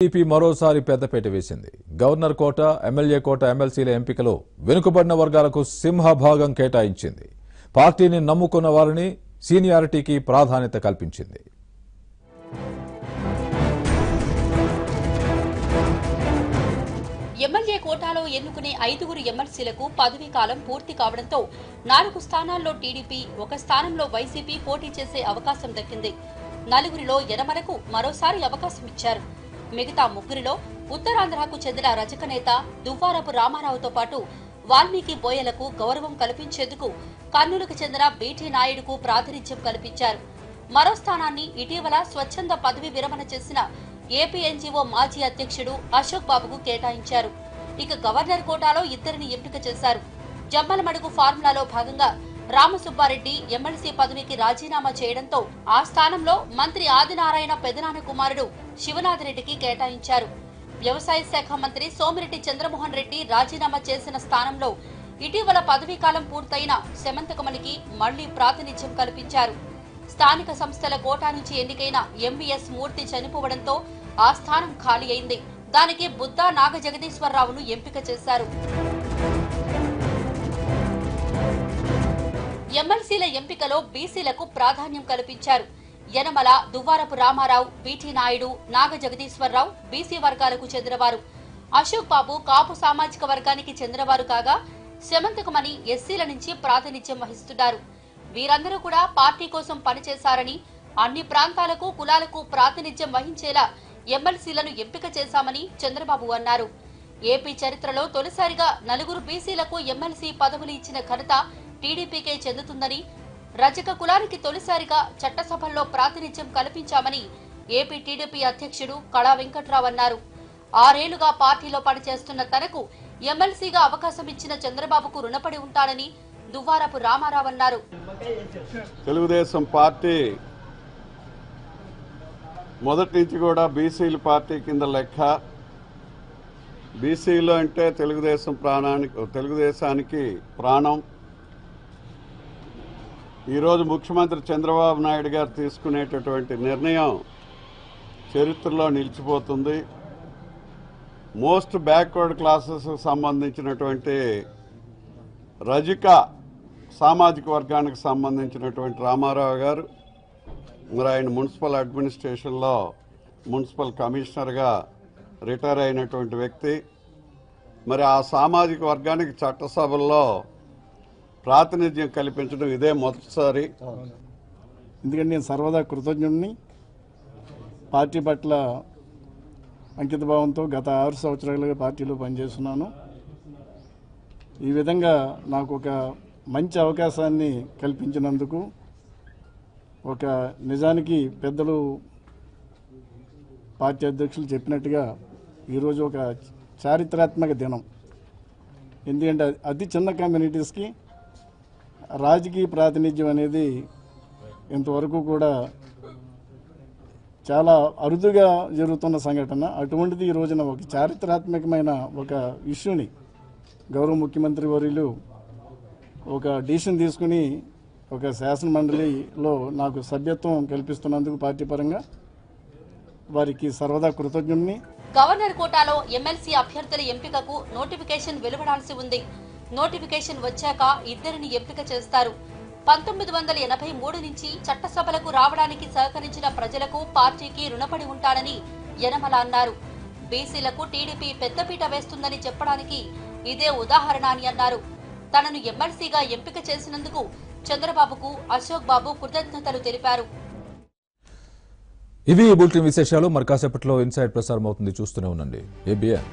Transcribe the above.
TDP మరోసారి పెద్దపేట వేసింది. Governor కోట, MLA కోట, ఎమ్మెల్సీల ఎంపికలో వెనుకబడిన వర్గాలకు సింహభాగం కేటాయించింది. పార్టీని నమ్ముకున్న వారిని సీనియారిటీకి ప్రాధాన్యత కల్పించింది. ఎమ్మెల్యే కోటాలో ఎన్నుకునే 5గురు ఎమ్మెల్సీలకు పదవీ కాలం పూర్తి కావడంతో 4 స్థానాల్లో టీడీపీ, 1 స్థానంలో వైసీపీ పోటీ చేసే అవకాశం దక్కింది. 4గురిలో యనమలకు మరోసారి అవకాశం ఇచ్చారు. మిగతా 3గురిలో ఉత్తరాంధ్రకు చెందిన రజక నేత దువ్వారపు రామారావుతో పాటు వాల్మీకి బోయలకు గౌరవం కల్పించేందుకు కర్నూలుకు చెందిన బీటీ నాయుడుకు ప్రాతినిధ్యం కల్పించారు. మరో స్థానాన్ని ఇటీవల స్వచ్ఛంద పదవి విరమణ చేసిన ఏపీ ఎన్జీఓ మాజీ అధ్యక్షుడు అశోక్ బాబుకు కేటాయించారు. ఇక గవర్నర్ కోటాలో 2ని ఎంపిక చేశారు. జమ్మలమడుగు ఫార్ములాలో భాగంగా రామసుబ్బారెడ్డి ఎమ్మెల్సీ పదవికి రాజీనామా చేయడంతో ఆ స్థానంలో మంత్రి ఆదినారాయణ పెదనాన్న కుమారుడు శివనాథరెడ్డికి కేటాయించారు. వ్యవసాయ శాఖ మంత్రి సోమిరెడ్డి చంద్రమోహన్ రెడ్డి రాజీనామా చేసిన స్థానంలో ఇటీవల పదవీకాలం పూర్తయిన సెమంతకమణికి మళ్లీ ప్రాతినిధ్యం కల్పించారు. స్థానిక సంస్థల కోటా నుంచి ఎన్నికైన ఎంవీఎస్ మూర్తి చనిపోవడంతో ఆ స్థానం ఖాళీ అయింది. దానికి బుద్దా నాగజగదీశ్వరరావును ఎంపిక చేశారు. ఎమ్మెల్సీల ఎంపికలో బీసీలకు ప్రాధాన్యం కల్పించారు. యనమల, దువ్వారపు రామారావు, బీటీ నాయుడు, నాగజగదీశ్వరరావు బీసీ వర్గాలకు చెందినవారు. అశోక్ బాబు కాపు సామాజిక వర్గానికి చెందినవారు కాగా సెమంతకమణి ఎస్సీల నుంచి ప్రాతినిధ్యం వహిస్తున్నారు. వీరందరూ కూడా పార్టీ కోసం పనిచేశారని, అన్ని ప్రాంతాలకు, కులాలకు ప్రాతినిధ్యం వహించేలా ఎమ్మెల్సీలను ఎంపిక చేశామని చంద్రబాబు అన్నారు. ఏపీ చరిత్రలో తొలిసారిగా 4 బీసీలకు ఎమ్మెల్సీ పదవులు ఇచ్చిన ఘనత టీడీపీకే చెందుతుందని, రజక కులానికి తొలిసారిగా చట్టసభల్లో ప్రాతినిధ్యం కల్పించామని ఏపీ టీడీపీ అధ్యక్షుడు కళా వెంకట్రావు అన్నారు. 6 ఏళ్లుగా పార్టీలో పనిచేస్తున్న తనకు ఎమ్మెల్సీగా అవకాశం ఇచ్చిన చంద్రబాబుకు రుణపడి ఉంటానని దువ్వారపు రామారావు అన్నారు. తెలుగుదేశం పార్టీ మొదటి నుంచి కూడా బీసీల పార్టీ కింద లెక్క. బీసీలు అంటే తెలుగుదేశానికి ప్రాణం. ఈరోజు ముఖ్యమంత్రి చంద్రబాబు నాయుడు గారు తీసుకునేటటువంటి నిర్ణయం చరిత్రలో నిలిచిపోతుంది. మోస్ట్ బ్యాక్వర్డ్ క్లాసెస్ సంబంధించినటువంటి రజక సామాజిక వర్గానికి సంబంధించినటువంటి రామారావు గారు, మరి ఆయన మున్సిపల్ అడ్మినిస్ట్రేషన్లో మున్సిపల్ కమిషనర్గా రిటైర్ అయినటువంటి వ్యక్తి. మరి ఆ సామాజిక వర్గానికి చట్టసభల్లో ప్రాతినిధ్యం కల్పించడం ఇదే మొదటిసారి. ఎందుకంటే నేను సర్వదా కృతజ్ఞుడిని. పార్టీ పట్ల అంకితభావంతో గత 6 సంవత్సరాలుగా పార్టీలో పనిచేస్తున్నాను. ఈ విధంగా నాకు ఒక మంచి అవకాశాన్ని కల్పించినందుకు నిజానికి పెద్దలు పార్టీ అధ్యక్షులు చెప్పినట్టుగా ఈరోజు ఒక చారిత్రాత్మక దినం. ఎందుకంటే అతి చిన్న కమ్యూనిటీస్కి రాజకీయ ప్రాతినిధ్యం అనేది ఇంతవరకు కూడా చాలా అరుదుగా జరుగుతున్న సంఘటన. అటువంటిది ఈ రోజున ఒక చారిత్రాత్మకమైన ఒక ఇష్యూని గౌరవ ముఖ్యమంత్రి వర్యులు ఒక డిసిషన్ తీసుకుని ఒక శాసన మండలిలో నాకు సభ్యత్వం కల్పిస్తున్నందుకు పార్టీ పరంగా వారికి సర్వదా కృతజ్ఞుడిని. గవర్నర్ కోటాలో ఎమ్మెల్సీ అభ్యర్థుల ఎంపికకు నోటిఫికేషన్ వెలువడాల్సి ఉంది. నోటిఫికేషన్ వచ్చాక 2ని ఎంపిక చేస్తారు. 1983 నుంచి చట్టసభలకు రావడానికి సహకరించిన ప్రజలకు, పార్టీకి రుణపడి ఉంటానని యనమల అన్నారు. బీసీలకు టీడీపీ పెద్దపీట వేస్తుందని చెప్పడానికి ఇదే ఉదాహరణ అని అన్నారు. తనను ఎమ్మెల్సీగా ఎంపిక చేసినందుకు చంద్రబాబుకు అశోక్ బాబు కృతజ్ఞతలు తెలిపారు. ఇవి బులెటిన్ విశేషాలు. మరి కాసేపట్లో ఇన్సైడ్ ప్రసారం అవుతుంది. చూస్తూనే ఉండండి ABN.